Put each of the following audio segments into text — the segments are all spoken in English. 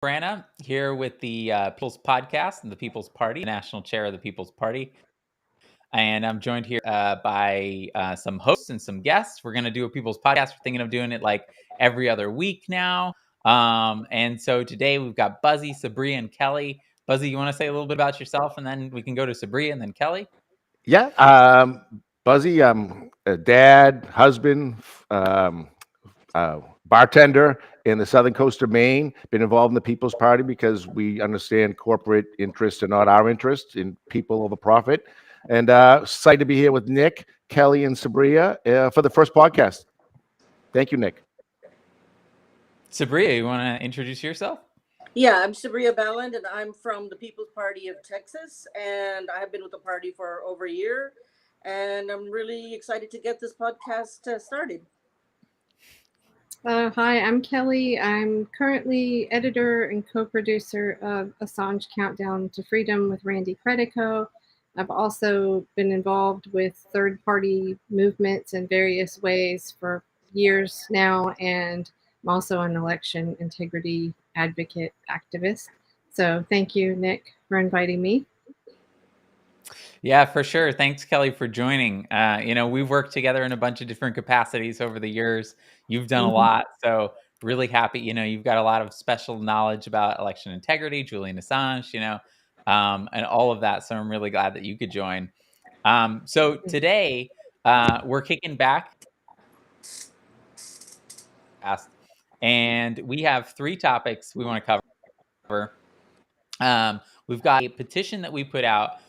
Brana here with the People's Podcast and the People's Party, national chair of the People's Party. And I'm joined here by some hosts and some guests. We're going to do a People's Podcast. We're thinking of doing it like every other week now. And so today we've got Buzzy, Sabria, and Kelly. Buzzy, you want to say a little bit about yourself, and then we can go to Sabria and then Kelly? Yeah, Buzzy, a dad, husband, bartender in the southern coast of Maine. Been involved in the People's Party because we understand corporate interests are not our interests in people over profit. And excited to be here with Nick, Kelly, and Sabria for the first podcast. Thank you, Nick. Sabria, you want to introduce yourself? Yeah, I'm Sabria Ballot, and I'm from the People's Party of Texas, and I have been with the party for over a year, and I'm really excited to get this podcast started. Hi, I'm Kelly. I'm currently editor and co-producer of Assange Countdown to Freedom with Randy Credico. I've also been involved with third-party movements in various ways for years now, and I'm also an election integrity advocate activist. So thank you, Nick, for inviting me. Yeah, for sure. Thanks, Kelly, for joining. We've worked together in a bunch of different capacities over the years. You've done a lot. So really happy, you've got a lot of special knowledge about election integrity, Julian Assange, and all of that. So I'm really glad that you could join. So today we're kicking back. And we have three topics we want to cover. We've got a petition that we put out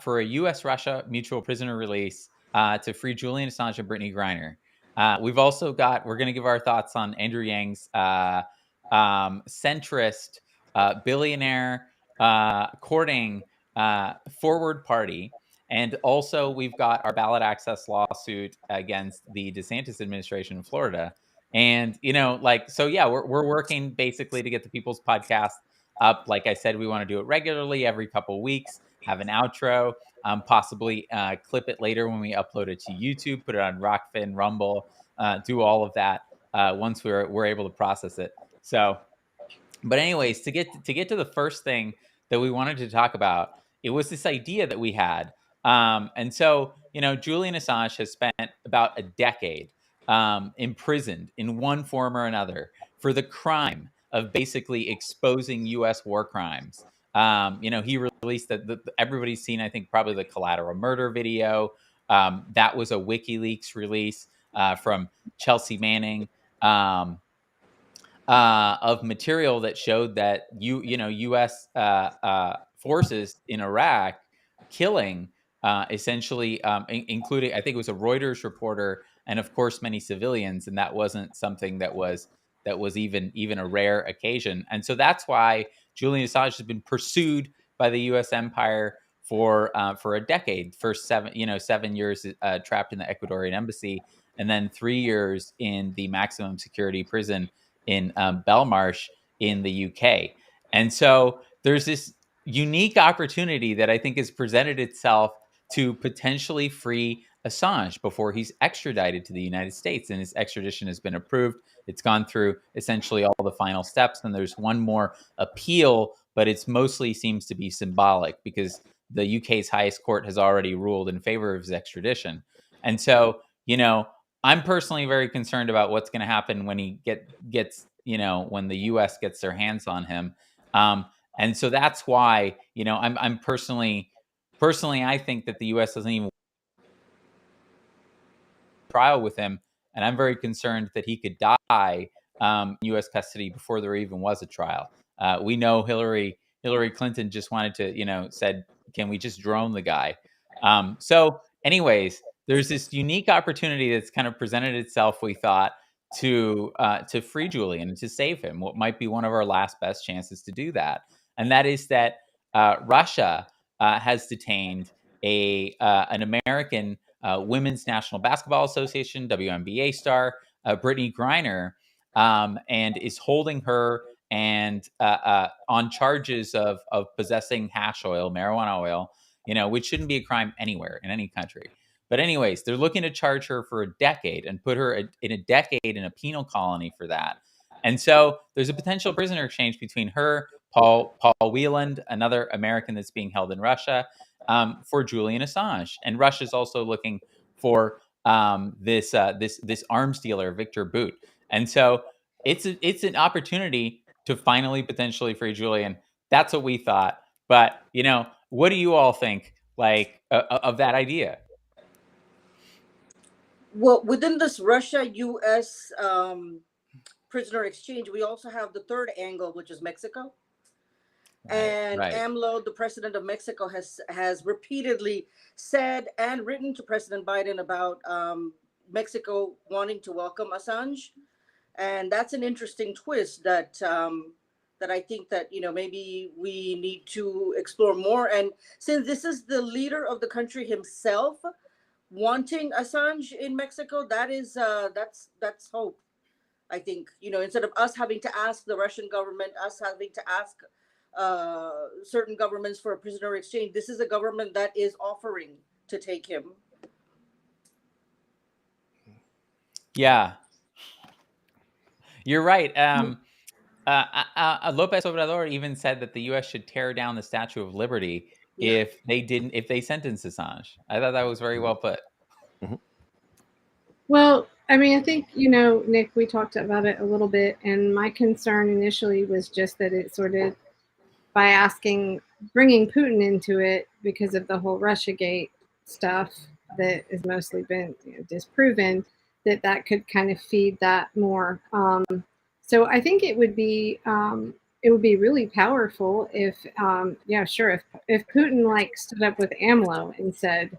for a U.S.-Russia mutual prisoner release to free Julian Assange and Brittney Griner. We've also got, we're going to give our thoughts on Andrew Yang's centrist billionaire courting forward party. And also we've got our ballot access lawsuit against the DeSantis administration in Florida. And, we're working basically to get the People's Podcast up. Like I said, we want to do it regularly every couple weeks, have an outro, possibly clip it later when we upload it to YouTube, put it on Rockfin, Rumble, do all of that once we're able to process it. So, but anyways, to get to the first thing that we wanted to talk about, it was this idea that we had. And so, Julian Assange has spent about a decade imprisoned in one form or another for the crime of basically exposing U.S. war crimes. He released everybody's seen, I think, probably the collateral murder video. That was a WikiLeaks release from Chelsea Manning of material that showed that U.S. Forces in Iraq killing essentially, including, I think it was a Reuters reporter, and of course many civilians, and that wasn't something that was even a rare occasion. And so that's why Julian Assange has been pursued by the U.S. empire for a decade. First 7 years trapped in the Ecuadorian embassy, and then 3 years in the maximum security prison in Belmarsh in the UK. And so there's this unique opportunity that I think has presented itself to potentially free Assange before he's extradited to the United States, and his extradition has been approved. It's gone through essentially all the final steps, and there's one more appeal, but it's mostly seems to be symbolic because the UK's highest court has already ruled in favor of his extradition. And so, I'm personally very concerned about what's going to happen when he gets when the U.S. gets their hands on him. And so that's why, I'm personally, I think that the U.S. doesn't even trial with him, and I'm very concerned that he could die in U.S. custody before there even was a trial. We know Hillary Clinton just wanted to, said, can we just drone the guy? So, anyways, there's this unique opportunity that's kind of presented itself, we thought, to free Julian and to save him. What might be one of our last best chances to do that, and that is that Russia has detained an American Women's National Basketball Association WNBA star, Brittney Griner, and is holding her and on charges of possessing hash oil, marijuana oil, which shouldn't be a crime anywhere in any country. But anyways, they're looking to charge her for a decade and put her in a decade in a penal colony for that. And so there's a potential prisoner exchange between her, Paul Wieland, another American that's being held in Russia, for Julian Assange. And Russia's also looking for this arms dealer, Victor Bout. And so it's an opportunity to finally potentially free Julian. That's what we thought. But what do you all think, like, of that idea? Well, within this Russia-U.S. Prisoner exchange, we also have the third angle, which is Mexico. And Right. AMLO, the president of Mexico, has repeatedly said and written to President Biden about Mexico wanting to welcome Assange, and that's an interesting twist that that I think that maybe we need to explore more. And since this is the leader of the country himself wanting Assange in Mexico, that is that's hope. I think instead of us having to ask the Russian government, us having to ask certain governments for a prisoner exchange, this is a government that is offering to take him. Yeah, you're right. Lopez Obrador even said that the U.S. should tear down the Statue of Liberty if they sentenced Assange. I thought that was very well put. Well, I mean, I think, Nick, we talked about it a little bit, and my concern initially was just that it sort of, by bringing Putin into it because of the whole Russiagate stuff that has mostly been disproven, that could kind of feed that more. So I think it would be really powerful if, if Putin stood up with AMLO and said,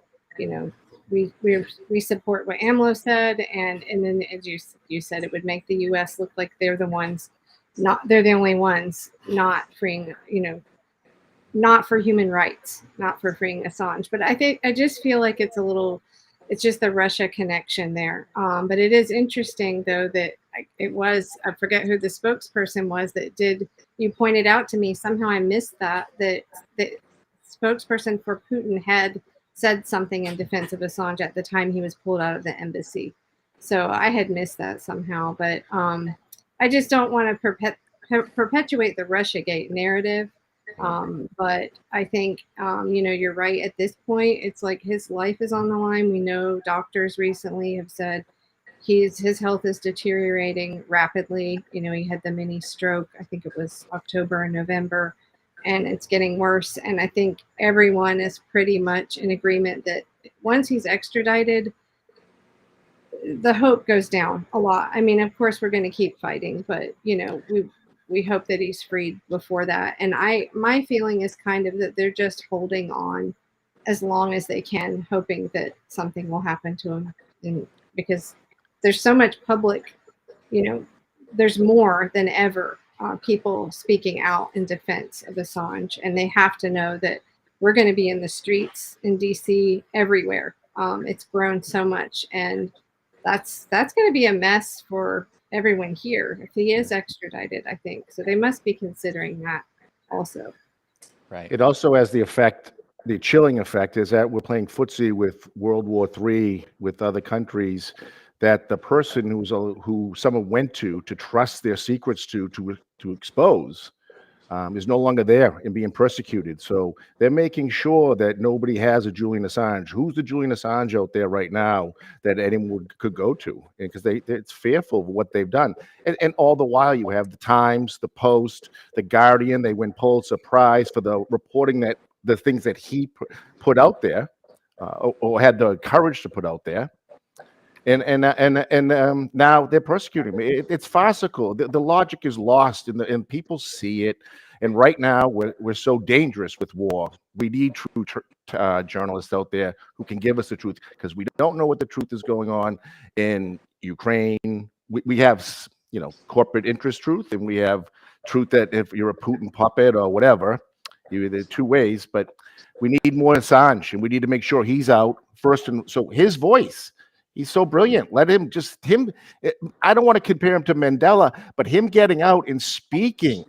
we support what AMLO said, and then as you said, it would make the U.S. look like they're the only ones not freeing, not for human rights, not for freeing Assange. But I just feel like it's just the Russia connection there. But it is interesting though that I forget who the spokesperson was you pointed out to me, somehow I missed that the spokesperson for Putin had said something in defense of Assange at the time he was pulled out of the embassy. So I had missed that somehow, but I just don't want to perpetuate the Russiagate narrative. But I think, you're right. At this point, it's like his life is on the line. We know doctors recently have said his health is deteriorating rapidly. He had the mini stroke, I think it was October and November, and it's getting worse. And I think everyone is pretty much in agreement that once he's extradited, the hope goes down a lot. I mean, of course, we're going to keep fighting, but we hope that he's freed before that. And my feeling is kind of that they're just holding on as long as they can, hoping that something will happen to him. And because there's so much public, there's more than ever people speaking out in defense of Assange, and they have to know that we're going to be in the streets in DC everywhere. It's grown so much, and that's going to be a mess for everyone here if he is extradited, I think. So they must be considering that also. Right. It also has the chilling effect is that we're playing footsie with World War III with other countries, that the person who someone went to trust their secrets to expose is no longer there and being persecuted. So they're making sure that nobody has a Julian Assange. Who's the Julian Assange out there right now that anyone could go to? Because it's fearful of what they've done. And all the while you have the Times, the Post, the Guardian. They win Pulitzer Prize for the reporting that the things that he put out there or had the courage to put out there. And now they're persecuting me. It's farcical. The logic is lost, and people see it. And right now, we're so dangerous with war. We need true journalists out there who can give us the truth, because we don't know what the truth is going on in Ukraine. We have, corporate interest truth, and we have truth that if you're a Putin puppet or whatever, there are two ways. But we need more Assange, and we need to make sure he's out first. And so his voice. He's so brilliant. Let him I don't want to compare him to Mandela, but him getting out and speaking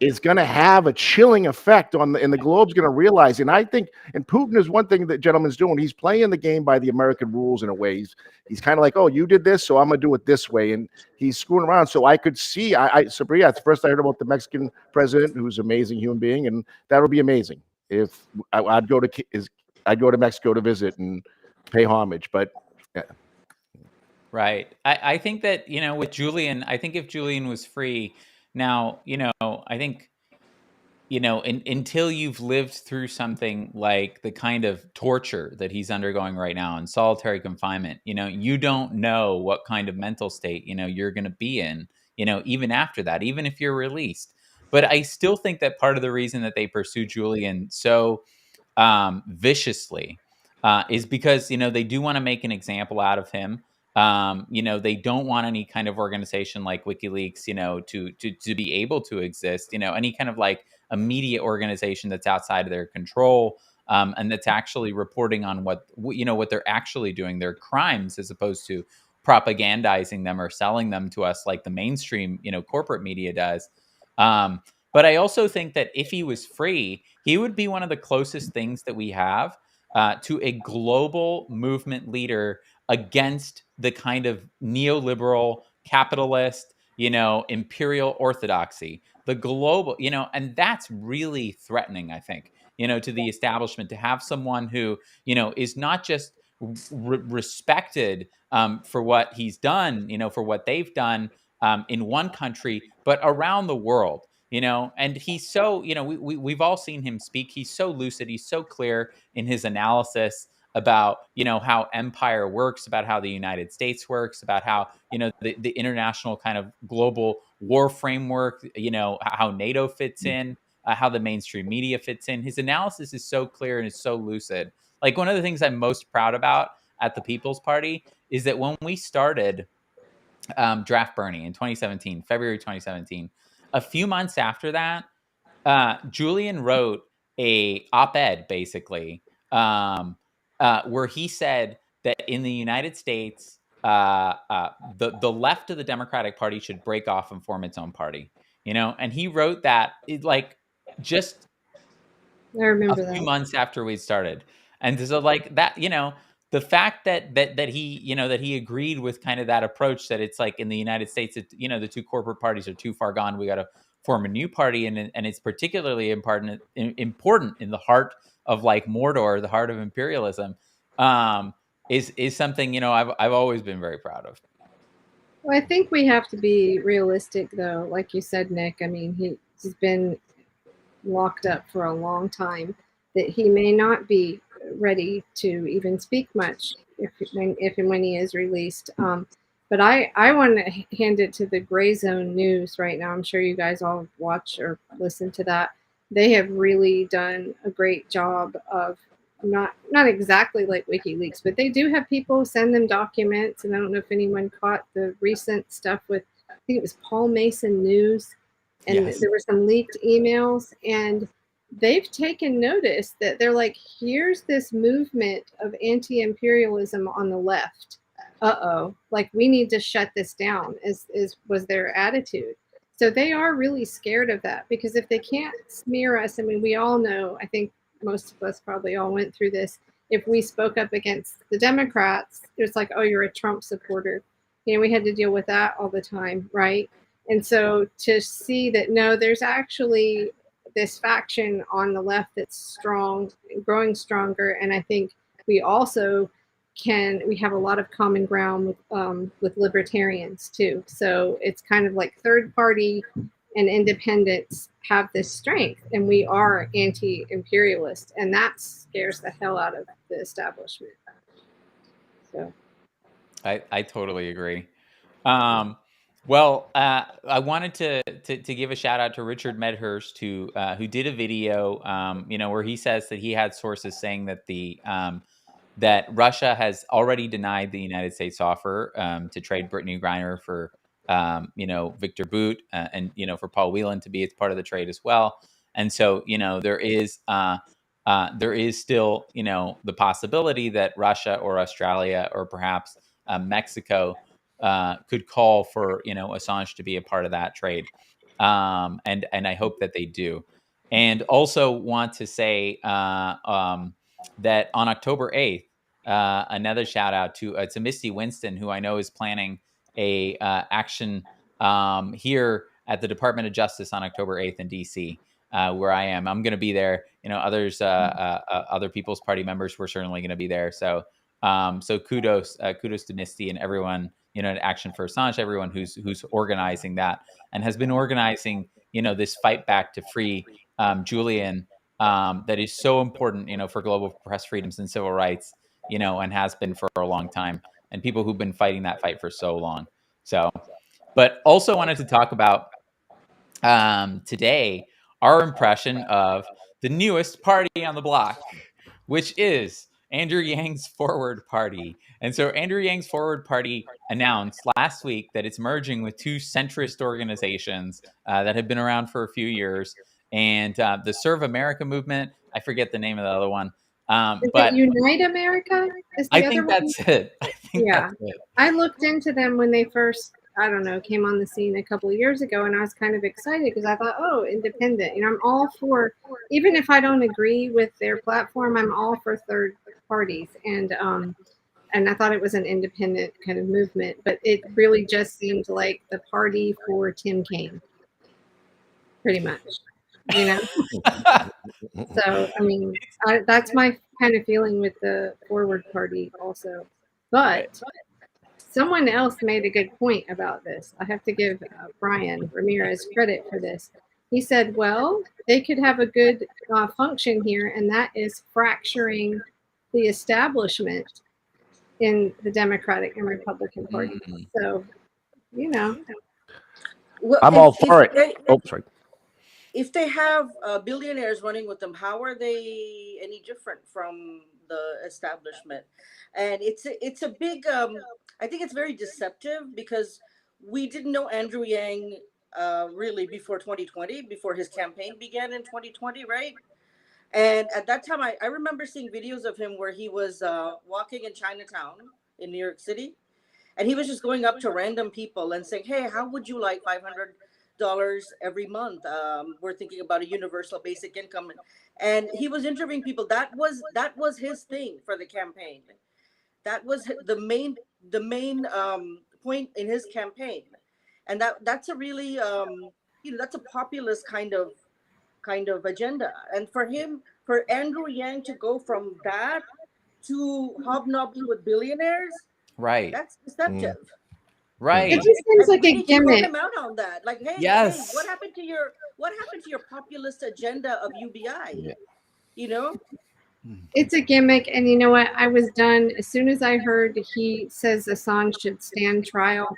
is going to have a chilling effect on and the globe's going to realize. And I think, and Putin is one thing that gentleman's doing. He's playing the game by the American rules in a way. He's kind of like, oh, you did this, so I'm going to do it this way. And he's screwing around. So I could see, Sabria, it's the first I heard about the Mexican president, who's an amazing human being. And that'll be amazing if I'd go to Mexico to visit and pay homage. But yeah. Right. I think that, with Julian, I think if Julian was free now, I think, until you've lived through something like the kind of torture that he's undergoing right now in solitary confinement, you don't know what kind of mental state, you're going to be in, even after that, even if you're released. But I still think that part of the reason that they pursue Julian so viciously is because they do want to make an example out of him. They don't want any kind of organization like WikiLeaks, to be able to exist. Any kind of like a media organization that's outside of their control, and that's actually reporting on what they're actually doing, their crimes, as opposed to propagandizing them or selling them to us like the mainstream, corporate media does. But I also think that if he was free, he would be one of the closest things that we have to a global movement leader against the kind of neoliberal, capitalist, imperial orthodoxy, the global, and that's really threatening, I think, to the establishment, to have someone who, is not just respected for what he's done, for what they've done in one country, but around the world. And he's so, we've all seen him speak. He's so lucid. He's so clear in his analysis about, how empire works, about how the United States works, about how, the international kind of global war framework, how NATO fits in, how the mainstream media fits in. His analysis is so clear and is so lucid. Like, one of the things I'm most proud about at the People's Party is that when we started Draft Bernie in 2017, February 2017, a few months after that, Julian wrote a op-ed, basically, where he said that in the United States, the left of the Democratic Party should break off and form its own party. And he wrote that just I remember a few that. months after we started. And so, like, that, the fact that he, that he agreed with kind of that approach, that it's like in the United States, the two corporate parties are too far gone. We got to form a new party. And it's particularly important in the heart of like Mordor, the heart of imperialism, is something, I've always been very proud of. Well, I think we have to be realistic, though. Like you said, Nick, I mean, he's been locked up for a long time, that he may not be ready to even speak much if and when he is released. But I want to hand it to the Gray Zone News right now. I'm sure you guys all watch or listen to that. They have really done a great job of not exactly like WikiLeaks, but they do have people send them documents. And I don't know if anyone caught the recent stuff with, I think it was Paul Mason News, and Yes. there were some leaked emails, and they've taken notice that they're like, here's this movement of anti-imperialism on the left. Like, we need to shut this down, was their attitude. So they are really scared of that, because if they can't smear us, I mean, we all know, I think most of us probably all went through this. If we spoke up against the Democrats, it's like, oh, you're a Trump supporter. We had to deal with that all the time, right? And so to see that, no, there's actually this faction on the left that's strong, growing stronger. And I think we also we have a lot of common ground with libertarians too. So it's kind of like third party and independents have this strength, and we are anti-imperialist, and that scares the hell out of the establishment. So I totally agree. Well, I wanted to give a shout out to Richard Medhurst, who did a video, where he says that he had sources saying that that Russia has already denied the United States offer to trade Brittney Griner for Victor Boot, and for Paul Whelan to be as part of the trade as well. And so there is still the possibility that Russia or Australia or perhaps Mexico could call for Assange to be a part of that trade. and I hope that they do. And also want to say that on October 8th, another shout out to Misty Winston, who I know is planning a action here at the Department of Justice on October 8th in DC, where I am. I'm going to be there. Other People's Party members were certainly going to be there. So kudos to Misty and everyone, at Action for Assange, everyone who's organizing that and has been organizing, this fight back to free Julian, that is so important, for global press freedoms and civil rights, and has been for a long time, and people who've been fighting that fight for so long. So, but also wanted to talk about today our impression of the newest party on the block, which is Andrew Yang's Forward Party. And so Andrew Yang's Forward Party announced last week that it's merging with two centrist organizations that have been around for a few years. And the Serve America movement, I forget the name of the other one. But Unite America is the I other think one? that's it. Yeah. I looked into them when they first, I don't know, came on the scene a couple of years ago, and I was kind of excited because I thought, oh, independent. I'm all for, even if I don't agree with their platform, I'm all for third parties. And I thought it was an independent kind of movement, but it really just seemed like the party for Tim Kaine, pretty much. So, that's my kind of feeling with the Forward Party also. But someone else made a good point about this. I have to give Brian Ramirez credit for this. He said, well, they could have a good function here, and that is fracturing the establishment in the Democratic and Republican Party. So, Well, I'm all for it. Sorry. If they have billionaires running with them, how are they any different from the establishment? And it's a big. I think it's very deceptive because we didn't know Andrew Yang really before 2020, before his campaign began in 2020, right? And at that time, I remember seeing videos of him where he was walking in Chinatown in New York City, and he was just going up to random people and saying, "Hey, how would you like $500 every month? We're thinking about a universal basic income," and he was interviewing people. That was his thing for the campaign. That was the main point in his campaign, and that's a really that's a populist kind of agenda. And for Andrew Yang to go from that to hobnobbing with billionaires, right, that's deceptive. Right. It just seems like a gimmick. Him out on that. Like, hey, yes. Hey, what happened to your populist agenda of UBI? It's a gimmick, and you know what? I was done as soon as I heard he says Assange should stand trial.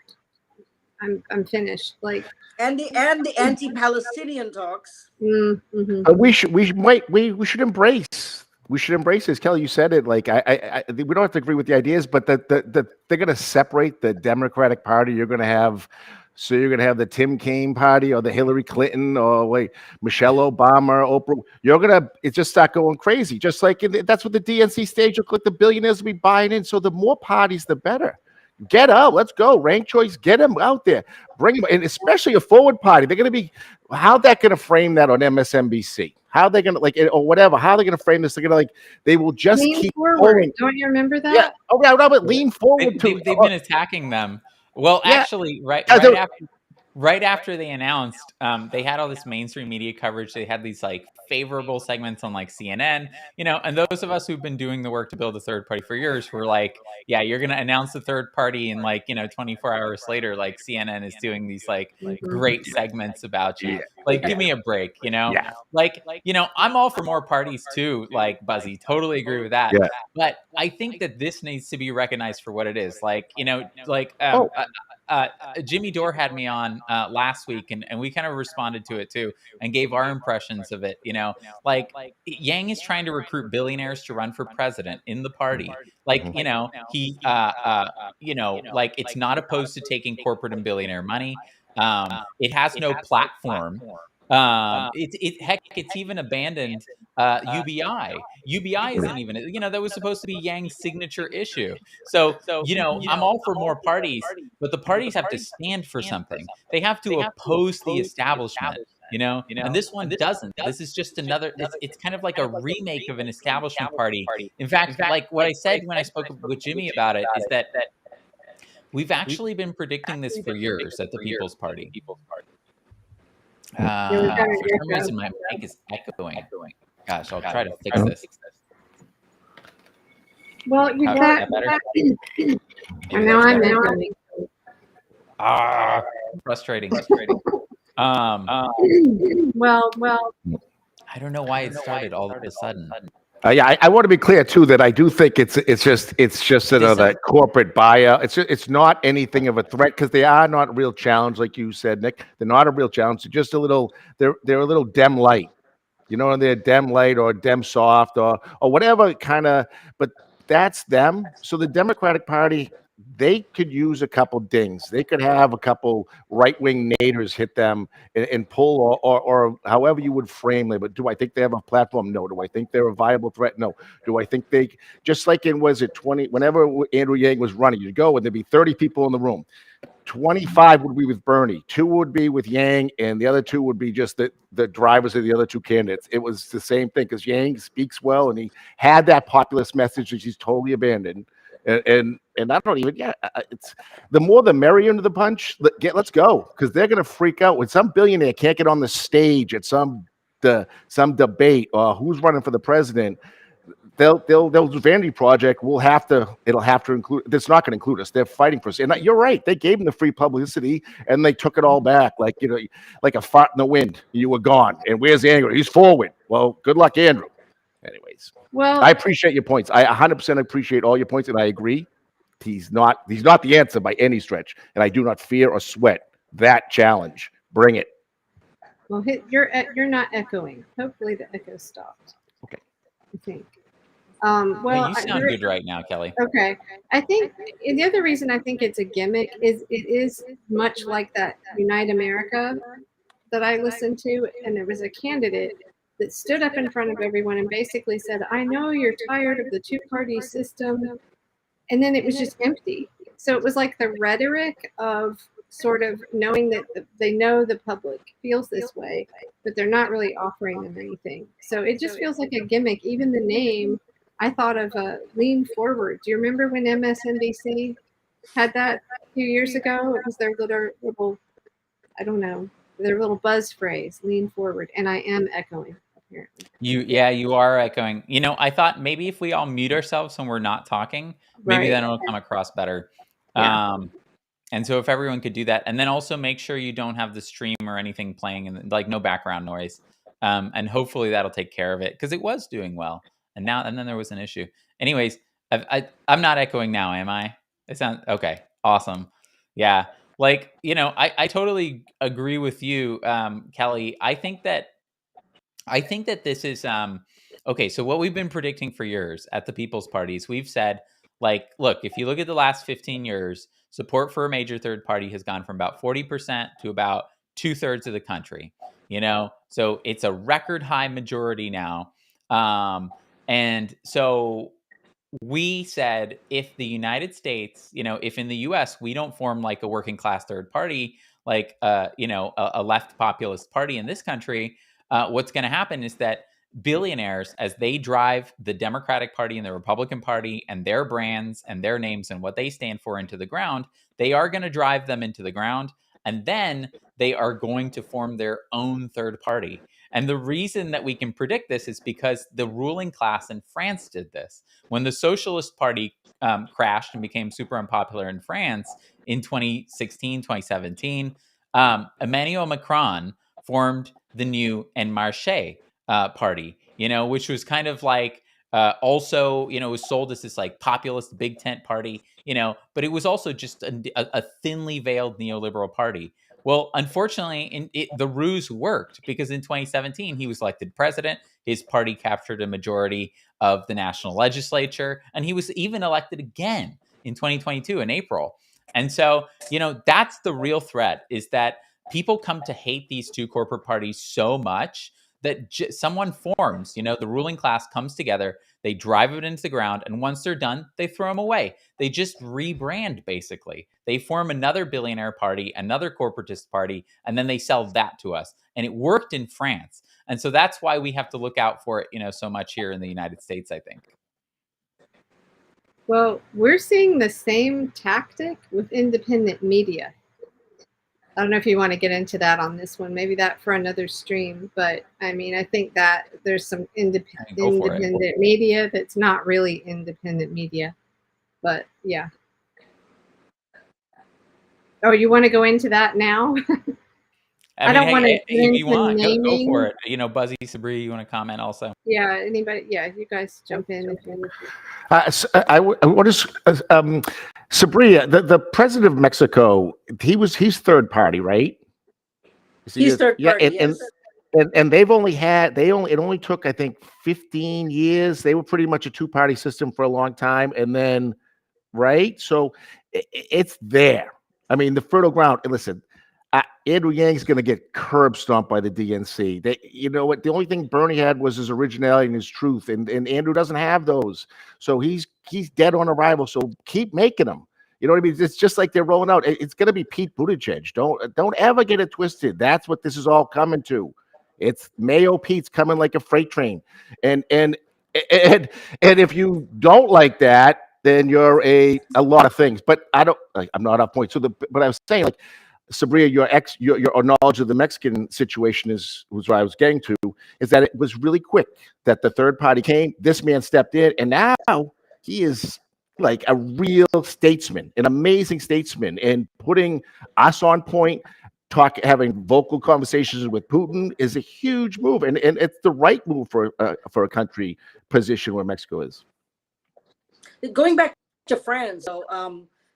I'm finished. Like, and the anti-Palestinian talks. Mm-hmm. But we should embrace. We should embrace this, Kelly. You said it. Like we don't have to agree with the ideas, but they're going to separate the Democratic Party. You're going to have the Tim Kaine Party or the Hillary Clinton or Michelle Obama, Oprah. It just start going crazy. Just like that's what the DNC stage look like. The billionaires will be buying in. So the more parties, the better. Get out. Let's go. Rank choice. Get them out there. Bring them, and especially a Forward Party. They're going to be. How they're going to frame that on MSNBC? How are they going to or whatever? How are they going to frame this? They're going to they will just lean keep forward. going. Don't you remember that? Yeah. Oh yeah. No, but lean forward. They've been attacking them. Well, Yeah. actually, right after they announced, they had all this mainstream media coverage. They had these favorable segments on CNN, and those of us who've been doing the work to build a third party for years were like, yeah, you're going to announce the third party, and 24 hours later, CNN is doing these great segments about you. Give me a break, Yeah. I'm all for more parties too, Buzzy, totally agree with that. Yeah. But I think that this needs to be recognized for what it is. Jimmy Dore had me on last week, and we kind of responded to it too and gave our impressions of it. Yang is trying to recruit billionaires to run for president in the party. He it's not opposed to taking corporate and billionaire money. It has no platform. It's even abandoned UBI. UBI isn't even, that was supposed to be Yang's signature issue. So, I'm all for more parties, but the parties have to stand for something. They have to oppose the establishment, and this one doesn't. This is just another, it's kind of like a remake of an establishment party. In fact, like what I said when I spoke with Jimmy about it is that we've actually been predicting this for years at the People's Party. Yeah, we've got For an some echo. reason, my mic is echoing. Gosh, I'll try to fix this. Well, you've Is got. that better? And now I'm echoing. Frustrating. Well, I don't know why it started all of a sudden. Yeah, I want to be clear too that I do think it's just another corporate buyout. It's not anything of a threat because they are not a real challenge, like you said, Nick. They're not a real challenge. They're just a little. They're a little Dem light, they're Dem light or Dem soft or whatever kind of. But that's them. So the Democratic Party, they could use a couple dings. They could have a couple right-wing naders hit them and pull or however you would frame them. But do I think they have a platform? No. Do I think they're a viable threat? No. Do I think they, just like in, was it 20, whenever Andrew Yang was running, you'd go and there'd be 30 people in the room. 25 would be with Bernie, 2 would be with Yang, and the other 2 would be just the drivers of the other 2 candidates. It was the same thing because Yang speaks well and he had that populist message that he's totally abandoned. And I don't even, it's the more the merrier into the punch. Let's go, because they're gonna freak out when some billionaire can't get on the stage at some debate or who's running for the president. They'll Vanity Project it'll have to include. It's not going to include us. They're fighting for us. And you're right. They gave them the free publicity and they took it all back. Like like a fart in the wind. You were gone. And where's Andrew? He's forward. Well, good luck, Andrew. Anyways, well, I appreciate your points. I 100% appreciate all your points, and I agree. He's not the answer by any stretch, and I do not fear or sweat that challenge. Bring it. well, you're not echoing. Hopefully the echo stopped. Okay. I think. Well, you sound good right now, Kelly. Okay. I think the other reason I think it's a gimmick is it is much like that Unite America that I listened to, and there was a candidate that stood up in front of everyone and basically said, I know you're tired of the 2-party system. And then it was just empty. So it was like the rhetoric of sort of knowing that they know the public feels this way, but they're not really offering them anything. So it just feels like a gimmick. Even the name, I thought of Lean Forward. Do you remember when MSNBC had that a few years ago? It was their little I don't know, their little buzz phrase, Lean Forward. And I am echoing, apparently. You are echoing. I thought maybe if we all mute ourselves when we're not talking, maybe Right. then it'll come across better. Yeah. And so if everyone could do that, and then also make sure you don't have the stream or anything playing and like no background noise. And hopefully that'll take care of it because it was doing well. And then there was an issue. Anyways, I'm not echoing now, am I? It sounds okay. Awesome. Yeah. Like, I totally agree with you, Kelly. I think that this is okay. So what we've been predicting for years at the People's Parties, we've said, like, look, if you look at the last 15 years, support for a major third party has gone from about 40% to about 2/3 of the country. So it's a record high majority now. And so we said if the United States, if in the US we don't form like a working class third party, like a left populist party in this country, what's going to happen is that billionaires, as they drive the Democratic Party and the Republican Party and their brands and their names and what they stand for into the ground, they are going to drive them into the ground. And then they are going to form their own third party. And the reason that we can predict this is because the ruling class in France did this. When the Socialist Party crashed and became super unpopular in France in 2016, 2017, Emmanuel Macron formed the new En Marche party, which was kind of like also, it was sold as this like populist big tent party, but it was also just a thinly veiled neoliberal party. Well, unfortunately, the ruse worked because in 2017, he was elected president. His party captured a majority of the national legislature, and he was even elected again in 2022 in April. And so, that's the real threat, is that people come to hate these 2 corporate parties so much that someone forms, the ruling class comes together, they drive it into the ground, and once they're done, they throw them away. They just rebrand, basically. They form another billionaire party, another corporatist party, and then they sell that to us. And it worked in France. And so that's why we have to look out for it, so much here in the United States, I think. Well, we're seeing the same tactic with independent media. I don't know if you want to get into that on this one, maybe that for another stream. But I mean, I think that there's some independent media that's not really independent media. But yeah. Oh, you want to go into that now? I don't want to get if you into want, go for naming. it. Buzzy, Sabri, you want to comment also? Yeah, anybody? Yeah, you guys jump in. What is Sabria, the president of Mexico? He's third party, right? He's third party. Yeah, yes. and it only took, I think, 15 years. They were pretty much a two-party system for a long time, and then right, so it's there. I mean, the fertile ground. And listen, Andrew Yang's going to get curb stomped by the DNC. You know what? The only thing Bernie had was his originality and his truth, and Andrew doesn't have those. So he's dead on arrival. So keep making them. You know what I mean? It's just like they're rolling out. It's going to be Pete Buttigieg. Don't ever get it twisted. That's what this is all coming to. It's Mayo Pete's coming like a freight train, and if you don't like that, then you're a lot of things. But I'm not off point. But I was saying, like, Sabria, your knowledge of the Mexican situation was what I was getting to, is that it was really quick that the third party came. This man stepped in, and now he is like a real statesman, an amazing statesman, and putting us on point. Having vocal conversations with Putin is a huge move, and it's the right move for a country position where Mexico is. Going back to France, so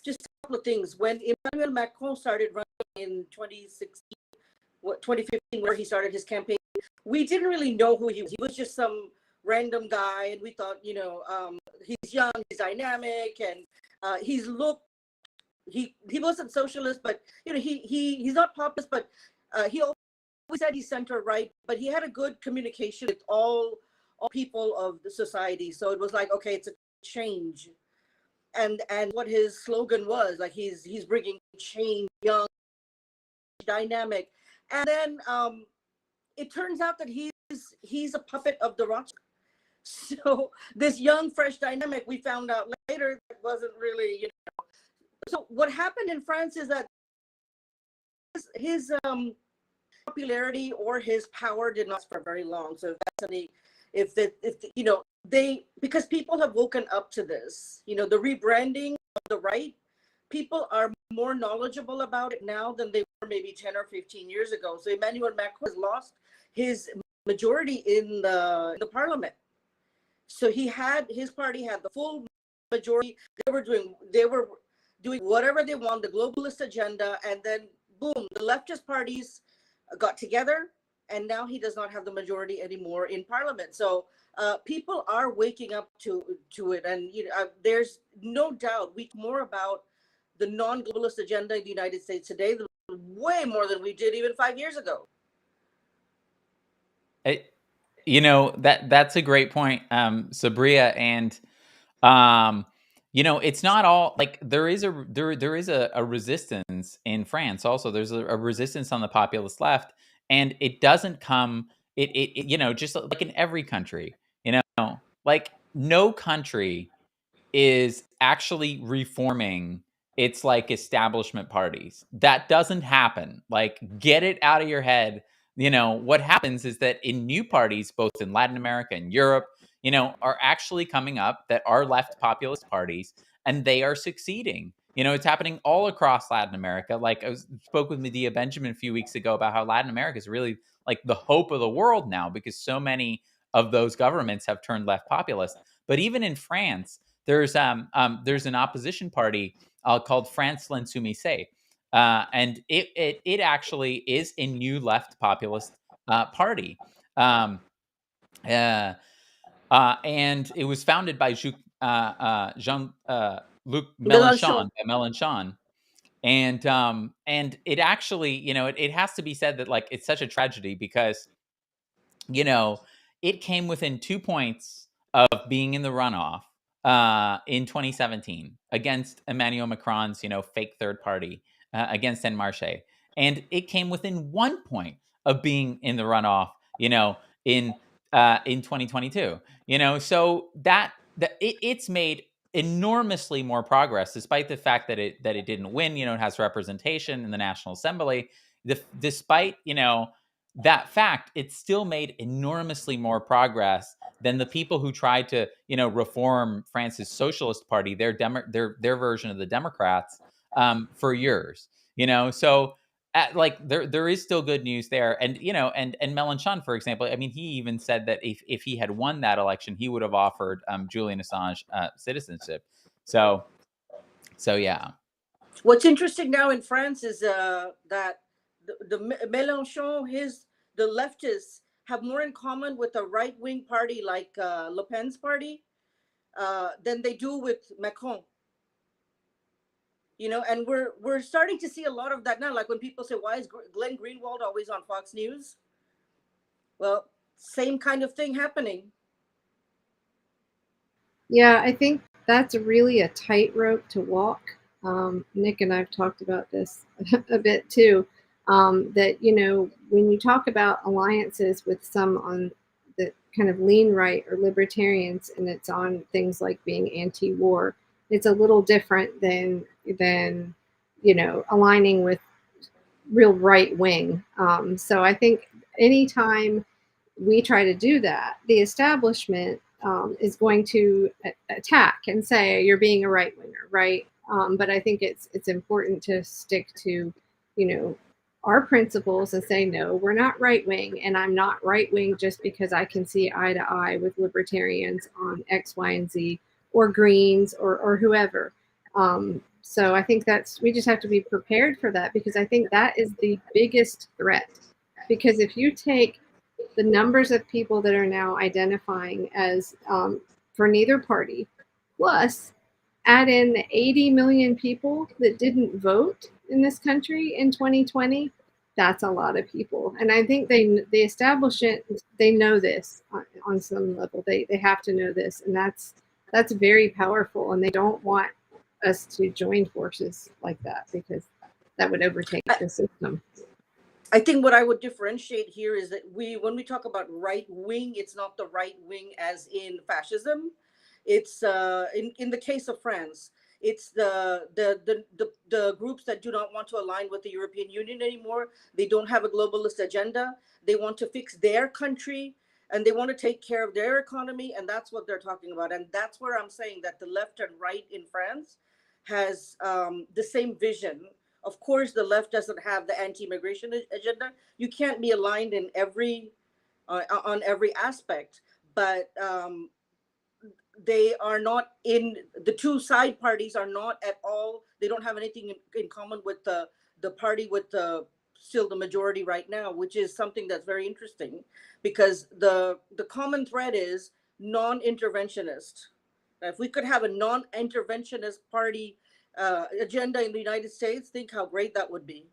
just a couple of things. When Emmanuel Macron started running in 2015, where he started his campaign, we didn't really know who he was. He was just some random guy, and we thought, he's young, he's dynamic, and he wasn't socialist, but he's not populist, but he always said he's center right, but he had a good communication with all people of the society. So it was like, okay, it's a change. And what his slogan was, like, he's bringing change, young, dynamic. And then it turns out that he's a puppet of the Rothschild. So this young, fresh dynamic, we found out later, wasn't really, So what happened in France is that his popularity or his power did not last for very long. So because people have woken up to this, the rebranding of the right, people are more knowledgeable about it now than they were maybe 10 or 15 years ago. So Emmanuel Macron has lost his majority in the parliament. So his party had the full majority. They were doing whatever they want, the globalist agenda, and then boom, the leftist parties got together, and now he does not have the majority anymore in parliament. So people are waking up to it, and there's no doubt more about the non-globalist agenda in the United States today, way more than we did even 5 years ago. That's a great point, Sabria, and it's not all like there is a resistance in France. Also, there's a resistance on the populist left, and it doesn't come. It just like in every country, like no country is actually reforming its like establishment parties. That doesn't happen. Like, get it out of your head. What happens is that in new parties, both in Latin America and Europe, are actually coming up that are left populist parties, and they are succeeding. It's happening all across Latin America. Like, I spoke with Medea Benjamin a few weeks ago about how Latin America is really like the hope of the world now, because so many of those governments have turned left populist. But even in France, there's an opposition party called France l'Insoumise, and it actually is a new left populist party, and it was founded by Jean-Luc Mélenchon, and it actually, it has to be said that, like, it's such a tragedy because you know, it came within 2 points of being in the runoff in 2017 against Emmanuel Macron's, fake third party against En Marche. And it came within 1 point of being in the runoff, in 2022. So it's made enormously more progress, despite the fact that it didn't win. It has representation in the National Assembly. Despite that fact, it still made enormously more progress than the people who tried to, reform France's Socialist Party, their version of the Democrats, for years. So there is still good news there, and and Mélenchon, for example, I mean, he even said that if he had won that election, he would have offered Julian Assange citizenship. So yeah. What's interesting now in France is that the Mélenchon, the leftists have more in common with a right wing party like Le Pen's party than they do with Macron. And we're starting to see a lot of that now. Like when people say, "Why is Glenn Greenwald always on Fox News?" Well, same kind of thing happening. Yeah, I think that's really a tightrope to walk. Nick and I've talked about this a bit too. That when you talk about alliances with some on the kind of lean right or libertarians, and it's on things like being anti-war, it's a little different than aligning with real right wing. So I think anytime we try to do that, the establishment is going to attack and say you're being a right winger, right? But I think it's important to stick to, our principles and say no, we're not right wing, and I'm not right wing just because I can see eye to eye with libertarians on X, Y, and Z, or Greens or whoever. So I think we just have to be prepared for that, because I think that is the biggest threat. Because if you take the numbers of people that are now identifying as for neither party, plus add in the 80 million people that didn't vote in this country in 2020, that's a lot of people. And I think the establishment, they know this on some level. They have to know this, and that's very powerful. And they don't want us to join forces like that, because that would overtake the system. I think what I would differentiate here is that when we talk about right wing, it's not the right wing as in fascism. It's in the case of France, it's the groups that do not want to align with the European Union anymore. They don't have a globalist agenda. They want to fix their country, and they want to take care of their economy, and that's what they're talking about. And that's where I'm saying that the left and right in France has the same vision. Of course, the left doesn't have the anti-immigration agenda. You can't be aligned in on every aspect, but they are not in the two side parties are not at all. They don't have anything in common with the party with still the majority right now, which is something that's very interesting, because the common thread is non-interventionist. If we could have a non-interventionist party agenda in the United States, think how great that would be.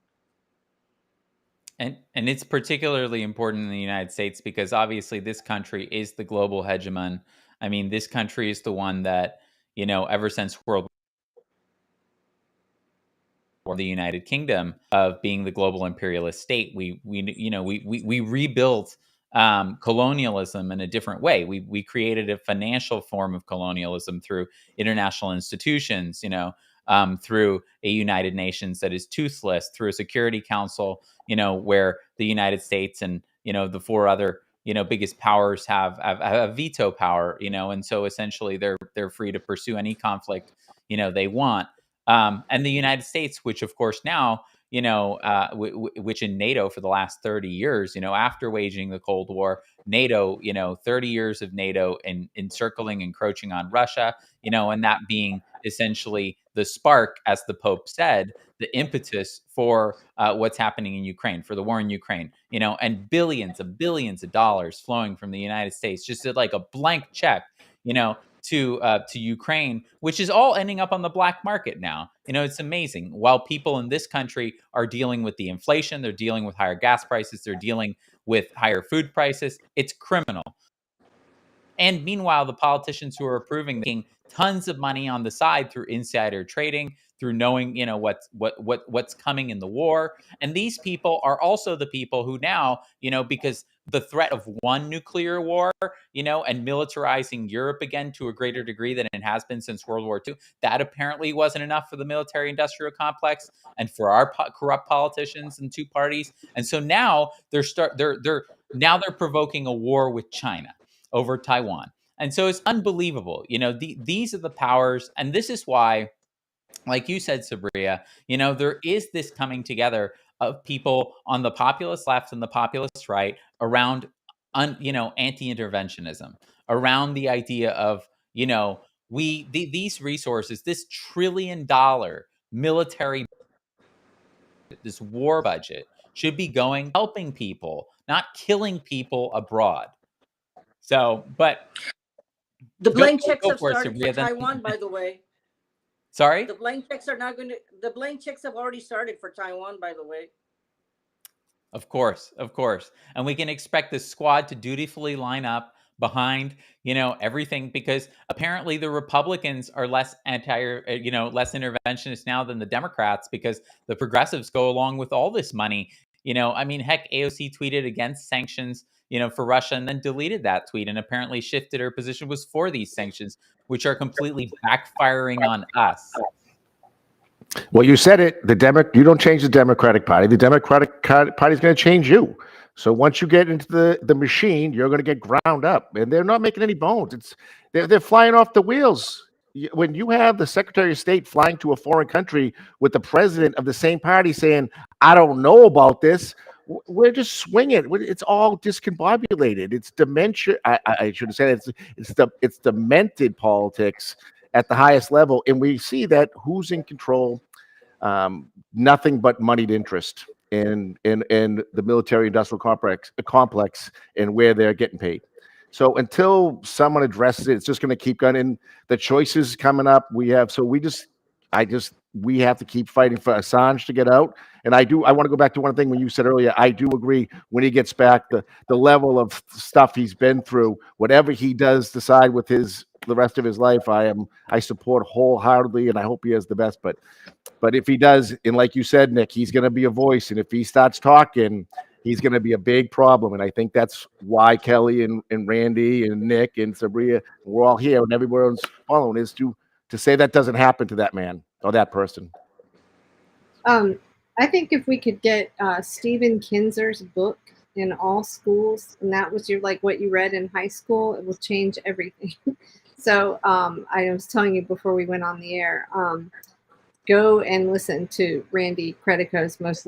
And it's particularly important in the United States because obviously this country is the global hegemon. I mean, this country is the one that, ever since World War, the United Kingdom, of being the global imperialist state, we rebuilt colonialism in a different way. We created a financial form of colonialism through international institutions, through a United Nations that is toothless, through a Security Council, where the United States and, the four other, biggest powers have veto power, and so essentially they're free to pursue any conflict, they want. And the United States, which of course now, which in NATO for the last 30 years, after waging the Cold War, NATO, 30 years of NATO encircling, encroaching on Russia, and that being essentially the spark, as the Pope said, the impetus for what's happening in Ukraine, for the war in Ukraine, and billions of dollars flowing from the United States, just like a blank check, to Ukraine, which is all ending up on the black market now. It's amazing. While people in this country are dealing with the inflation, they're dealing with higher gas prices, they're dealing with higher food prices. It's criminal. And meanwhile, the politicians who are approving making tons of money on the side through insider trading, through knowing, what's coming in the war. And these people are also the people who now, because the threat of one nuclear war, and militarizing Europe again to a greater degree than it has been since World War II, that apparently wasn't enough for the military-industrial complex and for our corrupt politicians in two parties. And so now they're provoking a war with China over Taiwan. And so it's unbelievable. These are the powers. And this is why, like you said, Sabria, there is this coming together of people on the populist left and the populist right around, anti-interventionism, around the idea of, these resources, this $1 trillion military, this war budget should be going helping people, not killing people abroad. So, but The go blank checks have for it, started for Sabria. Taiwan, by the way. Sorry? The blank checks are not going to. The blank checks have already started for Taiwan, by the way. Of course. And we can expect this squad to dutifully line up behind, everything, because apparently the Republicans are less less interventionist now than the Democrats, because the progressives go along with all this money. Heck, AOC tweeted against sanctions, for Russia, and then deleted that tweet and apparently shifted her position was for these sanctions, which are completely backfiring on us. Well, you said it. You don't change the Democratic Party. The Democratic Party is going to change you. So once you get into the machine, you're going to get ground up, and they're not making any bones. They're flying off the wheels. When you have the Secretary of State flying to a foreign country with the president of the same party saying, "I don't know about this," we're just swinging. It's all discombobulated. It's dementia. I should have said it's demented politics at the highest level, and we see that who's in control. Nothing but moneyed interest in the military-industrial complex and where they're getting paid. So until someone addresses it, it's just going to keep going. And the choices coming up, we have to keep fighting for Assange to get out. And I want to go back to one thing when you said earlier, I do agree when he gets back, the level of stuff he's been through, whatever he does decide with the rest of his life, I support wholeheartedly, and I hope he has the best. But if he does, and like you said, Nick, he's going to be a voice, and if he starts talking, he's going to be a big problem. And I think that's why Kelly and Randy and Nick and Sabria, we're all here, and everyone's following, is to say that doesn't happen to that man or that person. I think if we could get Stephen Kinzer's book in all schools, and that was what you read in high school, it will change everything. So I was telling you before we went on the air, go and listen to Randy Credico's most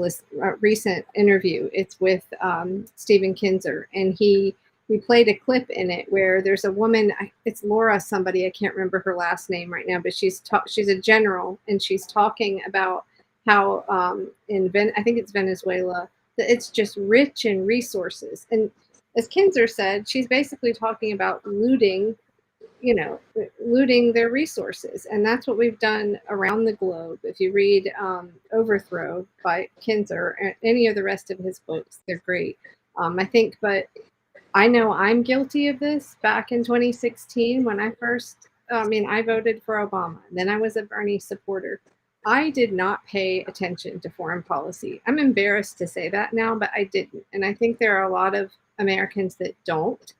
recent interview. It's with Stephen Kinzer, and we played a clip in it where there's a woman, it's Laura somebody, I can't remember her last name right now, but she's a general, and she's talking about how I think it's Venezuela, that it's just rich in resources. And as Kinzer said, she's basically talking about looting their resources. And that's what we've done around the globe. If you read Overthrow by Kinzer and any of the rest of his books, they're great. But I know I'm guilty of this. Back in 2016, when I voted for Obama, then I was a Bernie supporter. I did not pay attention to foreign policy. I'm embarrassed to say that now, but I didn't. And I think there are a lot of Americans that don't,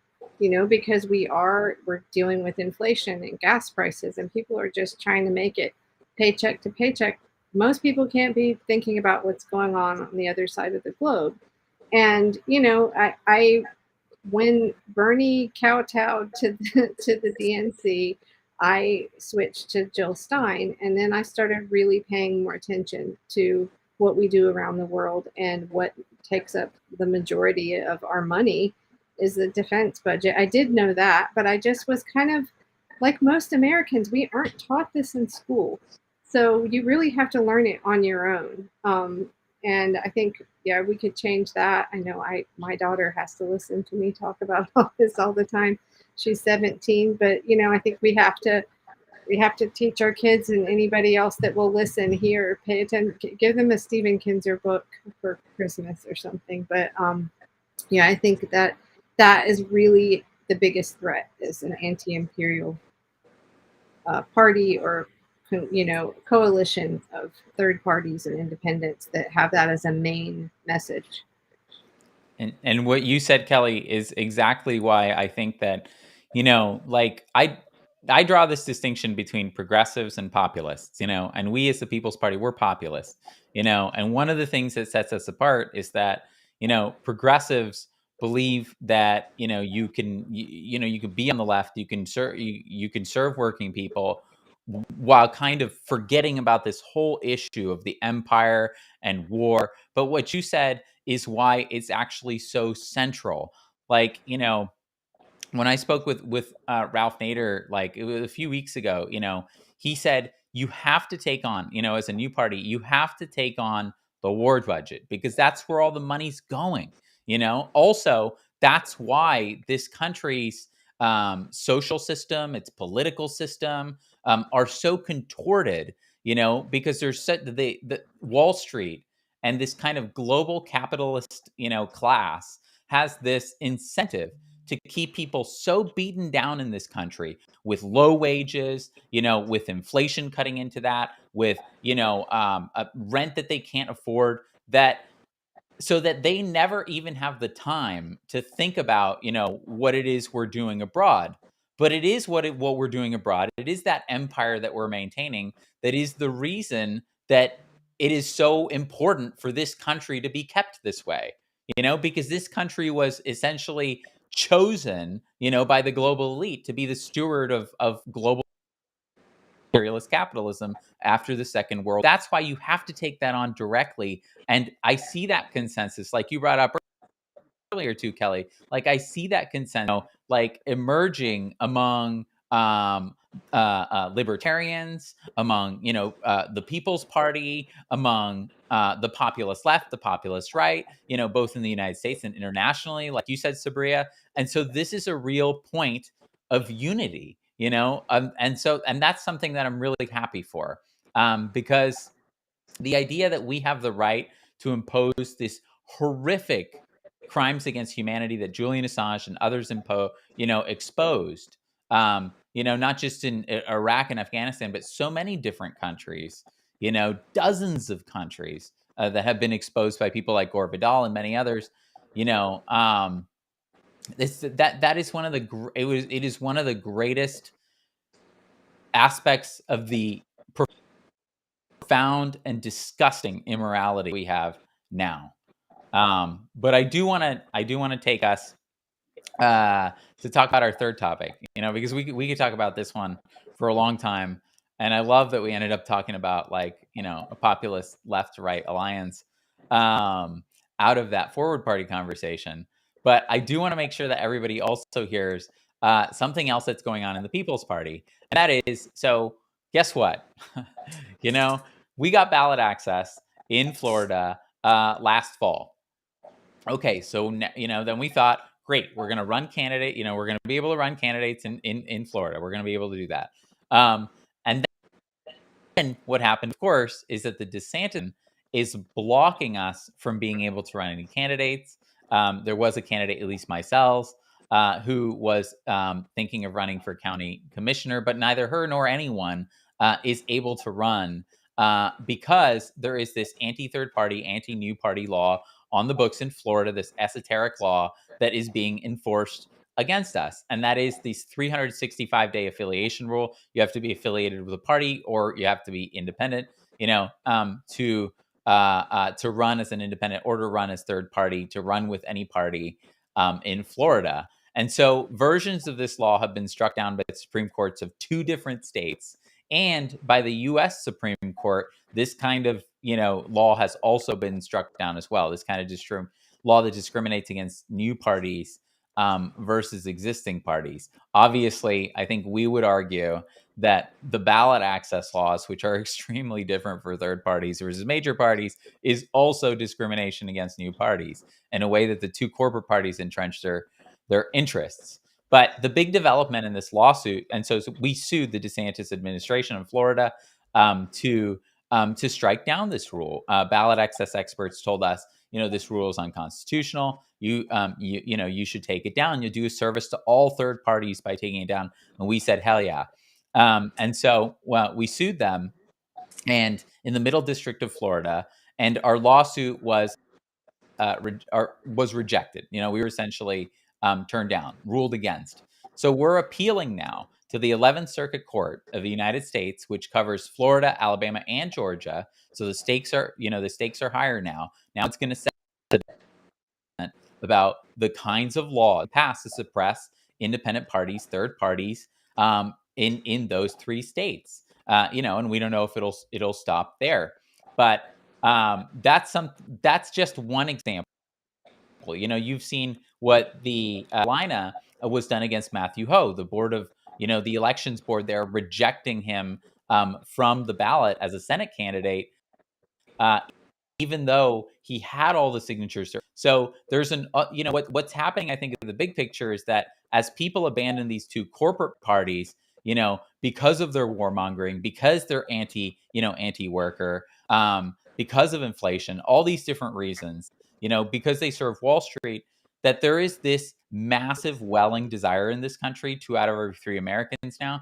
because we're dealing with inflation and gas prices, and people are just trying to make it paycheck to paycheck. Most people can't be thinking about what's going on the other side of the globe. And, when Bernie kowtowed to the DNC, I switched to Jill Stein, and then I started really paying more attention to what we do around the world, and what takes up the majority of our money is the defense budget. I did know that, but I just was kind of like most Americans, we aren't taught this in school. So you really have to learn it on your own. And I think, we could change that. I know my daughter has to listen to me talk about all this all the time. She's 17, but I think we have to teach our kids and anybody else that will listen here, pay attention, give them a Stephen Kinzer book for Christmas or something. But Yeah, I think that is really the biggest threat, is an anti-imperial party, or coalition of third parties and independents that have that as a main message. And what you said, Kelly, is exactly why I think that, like I draw this distinction between progressives and populists, and we as the People's Party, we're populists, and one of the things that sets us apart is that, progressives believe that, you can be on the left, you can serve working people while kind of forgetting about this whole issue of the empire and war. But what you said is why it's actually so central. Like, when I spoke with Ralph Nader, like it was a few weeks ago, he said you have to take on, as a new party, you have to take on the war budget because that's where all the money's going. Also, that's why this country's social system, its political system, are so contorted. Because there's the Wall Street and this kind of global capitalist, class has this incentive to keep people so beaten down in this country with low wages, with inflation cutting into that, with, a rent that they can't afford, that so that they never even have the time to think about, what it is we're doing abroad. But it is what we're doing abroad. It is that empire that we're maintaining that is the reason that it is so important for this country to be kept this way. Because this country was essentially chosen, by the global elite to be the steward of global imperialist capitalism after the Second World. That's why you have to take that on directly. And I see that consensus, like you brought up earlier too, Kelly. Like I see that consensus, like emerging among libertarians, among the People's Party, among the populist left, the populist right, both in the United States and internationally, like you said, Sabria. And so this is a real point of unity, and that's something that I'm really happy for, because the idea that we have the right to impose this horrific crimes against humanity that Julian Assange and others exposed, not just in Iraq and Afghanistan, but so many different countries, dozens of countries that have been exposed by people like Gore Vidal and many others, that is one of the it is one of the greatest aspects of the profound and disgusting immorality we have now. But I do want to take us to talk about our third topic, because we could talk about this one for a long time, and I love that we ended up talking about, like, a populist left right alliance out of that forward party conversation. But I do want to make sure that everybody also hears something else that's going on in the People's Party, and that is, so guess what? you know, we got ballot access in Florida last fall. Okay, so then we thought, great, we're going to run candidate. We're going to be able to run candidates in Florida. We're going to be able to do that. And then what happened, of course, is that the DeSantis is blocking us from being able to run any candidates. There was a candidate, at least myself, who was thinking of running for county commissioner, but neither her nor anyone is able to run because there is this anti-third party, anti-new party law on the books in Florida, this esoteric law that is being enforced against us. And that is this 365-day affiliation rule. You have to be affiliated with a party or you have to be independent, to run as an independent or to run as third party, to run with any party in Florida. And so versions of this law have been struck down by the Supreme Courts of 2 different states and by the U.S. Supreme Court. This kind of, law has also been struck down as well. This kind of law that discriminates against new parties versus existing parties. Obviously, I think we would argue that the ballot access laws, which are extremely different for third parties versus major parties, is also discrimination against new parties in a way that the 2 corporate parties entrench their interests. But the big development in this lawsuit, and so we sued the DeSantis administration in Florida to strike down this rule. Ballot access experts told us, this rule is unconstitutional. You should take it down. You'll do a service to all third parties by taking it down. And we said, hell yeah. And so we sued them, and in the Middle District of Florida, and our lawsuit was rejected. We were essentially turned down, ruled against. So we're appealing now to the 11th Circuit Court of the United States, which covers Florida, Alabama, and Georgia. So the stakes are higher now. Now it's going to set about the kinds of laws passed to suppress independent parties, third parties, in those 3 states. And we don't know if it'll stop there, but that's just one example. You've seen what the Carolina was done against Matthew Ho, the board of the elections board there, rejecting him from the ballot as a Senate candidate, even though he had all the signatures. So there's what's happening, I think, in the big picture is that as people abandon these 2 corporate parties, because of their warmongering, because they're anti-worker, because of inflation, all these different reasons, because they serve Wall Street, that there is this massive welling desire in this country, 2 out of every 3 Americans now,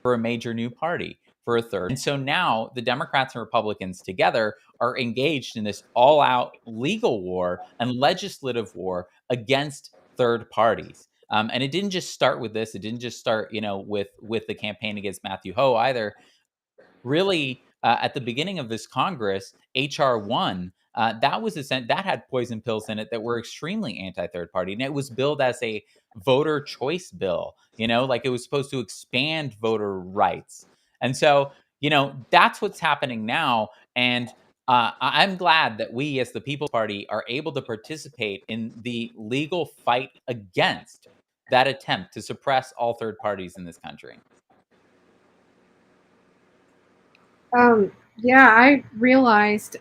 for a major new party, for a third. And so now the Democrats and Republicans together are engaged in this all-out legal war and legislative war against third parties. And it didn't just start with this. It didn't just start, with the campaign against Matthew Ho either. Really, at the beginning of this Congress, H.R. 1, that had poison pills in it that were extremely anti-third party, and it was billed as a voter choice bill. Like it was supposed to expand voter rights, and so that's what's happening now. And I'm glad that we, as the People's Party, are able to participate in the legal fight against that attempt to suppress all third parties in this country. Yeah, I realized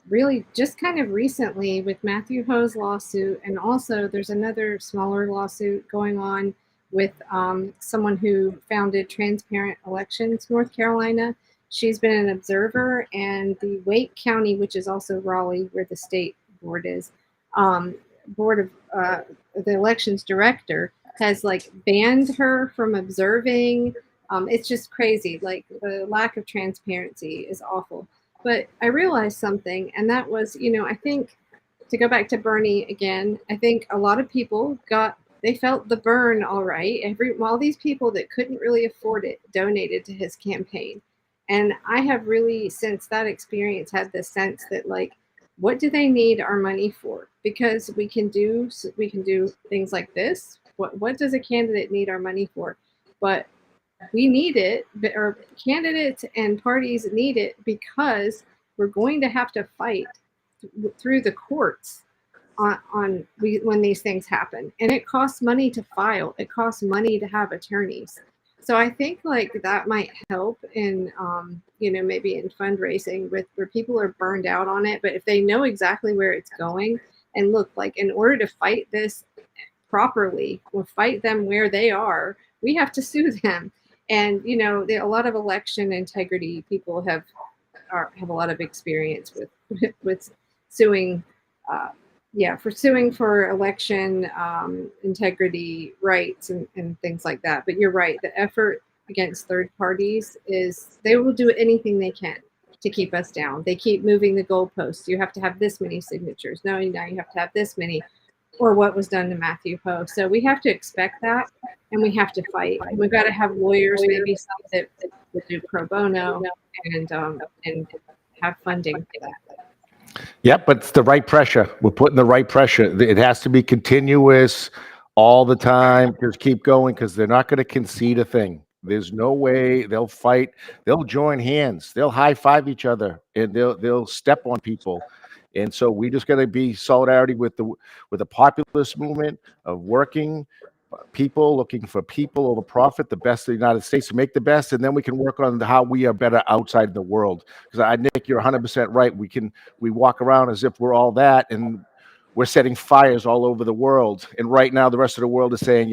really just kind of recently with Matthew Ho's lawsuit, and also there's another smaller lawsuit going on with someone who founded Transparent Elections North Carolina. She's been an observer, and the Wake County, which is also Raleigh, where the state board is, board of the elections director has banned her from observing. It's just crazy. The lack of transparency is awful. But I realized something, and that was, I think, to go back to Bernie again, I think a lot of people they felt the burn all right. All these people that couldn't really afford it donated to his campaign. And I have really, since that experience, had this sense that what do they need our money for? Because we can do things like this. What does a candidate need our money for? But we need it, or candidates and parties need it, because we're going to have to fight through the courts when these things happen. And it costs money to file. It costs money to have attorneys. So I think that might help in, maybe in fundraising where people are burned out on it. But if they know exactly where it's going, and look, in order to fight this properly, we'll fight them where they are, we have to sue them. And, a lot of election integrity people have a lot of experience with suing, suing for election integrity rights and things like that. But you're right. The effort against third parties they will do anything they can to keep us down. They keep moving the goalposts. You have to have this many signatures. No, now you have to have this many, or what was done to Matthew Ho. So we have to expect that, and we have to fight. And we've got to have lawyers, maybe some that do pro bono and have funding for that. Yep, but it's the right pressure. We're putting the right pressure. It has to be continuous all the time. Just keep going, because they're not going to concede a thing. There's no way they'll fight. They'll join hands. They'll high five each other, and they'll step on people. And so we just got to be solidarity with the populist movement of working people, looking for people over profit, the best of the United States, to make the best, and then we can work on how we are better outside the world. Because Nick, you're 100% right. We walk around as if we're all that, and we're setting fires all over the world. And right now, the rest of the world is saying,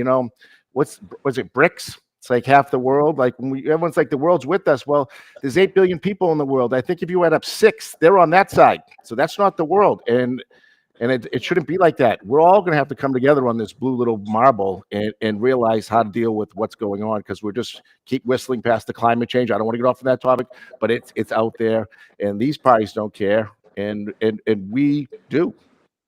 was it BRICS? It's like half the world. Like when everyone's like the world's with us. Well, there's 8 billion people in the world. I think if you add up 6, they're on that side. So that's not the world. And it shouldn't be like that. We're all going to have to come together on this blue little marble and realize how to deal with what's going on, because we're just keep whistling past the climate change. I don't want to get off of that topic, but it's out there, and these parties don't care, and we do,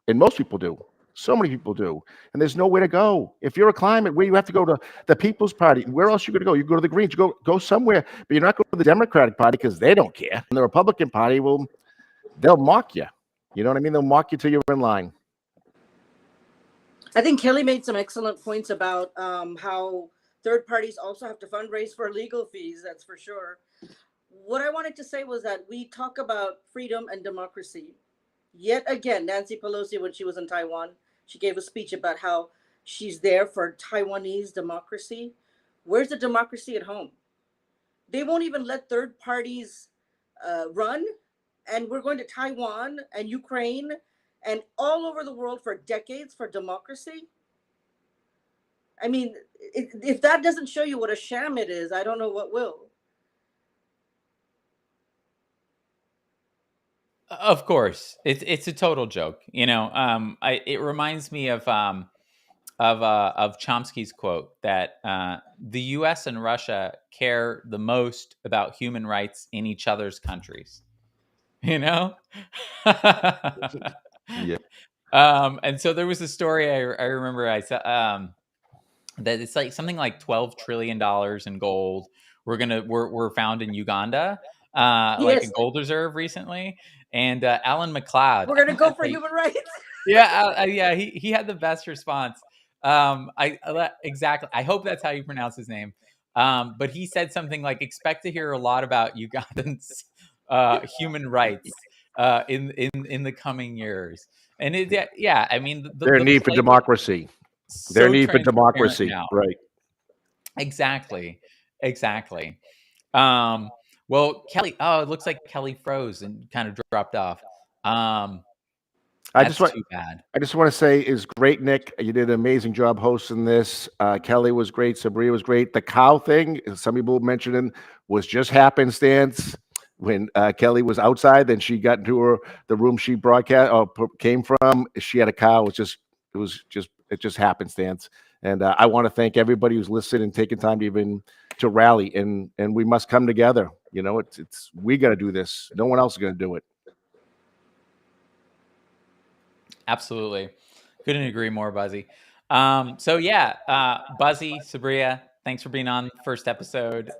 and most people do. So many people do, and there's nowhere to go. If you're a climate, where you have to go to the People's Party, where else you going to go? You go to the Greens, you go somewhere, but you're not going to the Democratic Party because they don't care. And the Republican Party they'll mock you. You know what I mean? They'll mock you till you're in line. I think Kelly made some excellent points about how third parties also have to fundraise for legal fees. That's for sure. What I wanted to say was that we talk about freedom and democracy. Yet again, Nancy Pelosi, when she was in Taiwan, she gave a speech about how she's there for Taiwanese democracy. Where's the democracy at home? They won't even let third parties run. And we're going to Taiwan and Ukraine and all over the world for decades for democracy. I mean, if that doesn't show you what a sham it is, I don't know what will. Of course, it's a total joke. You know, it reminds me of Chomsky's quote that the U.S. and Russia care the most about human rights in each other's countries. You know? Yeah. And so there was a story I remember I saw that it's like something like $12 trillion in gold. We're found in Uganda, like a Yes. gold reserve recently. And Alan McLeod. We're going to go for human rights. Yeah, yeah, he had the best response. Exactly. I hope that's how you pronounce his name. But he said something like, expect to hear a lot about Ugandans human rights in the coming years. And I mean, Their need for democracy. Their need for democracy, now. right? Exactly. Well, Kelly. Oh, it looks like Kelly froze and kind of dropped off. That's too bad. I just want to say, is great, Nick. You did an amazing job hosting this. Kelly was great. Sabria was great. The cow thing, some people mentioning, was just happenstance. When Kelly was outside, then she got into the room she broadcast or came from. She had a cow. It just happenstance. And I want to thank everybody who's listened and taken time to rally. And we must come together. You know, we got to do this. No one else is going to do it. Absolutely. Couldn't agree more, Buzzy. So yeah, Buzzy, Sabria, thanks for being on the first episode.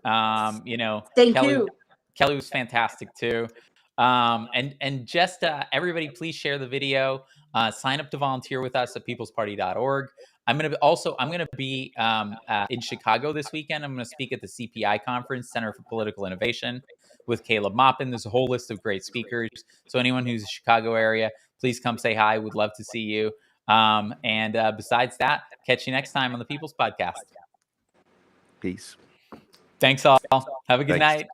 You know, Thank you. Kelly was fantastic too. And just everybody, please share the video. Sign up to volunteer with us at peoplesparty.org. I'm gonna be in Chicago this weekend. I'm gonna speak at the CPI conference, Center for Political Innovation, with Caleb Maupin. There's a whole list of great speakers. So anyone who's in the Chicago area, please come say hi. We'd love to see you. And besides that, catch you next time on the People's Podcast. Peace. Thanks all. Have a good night.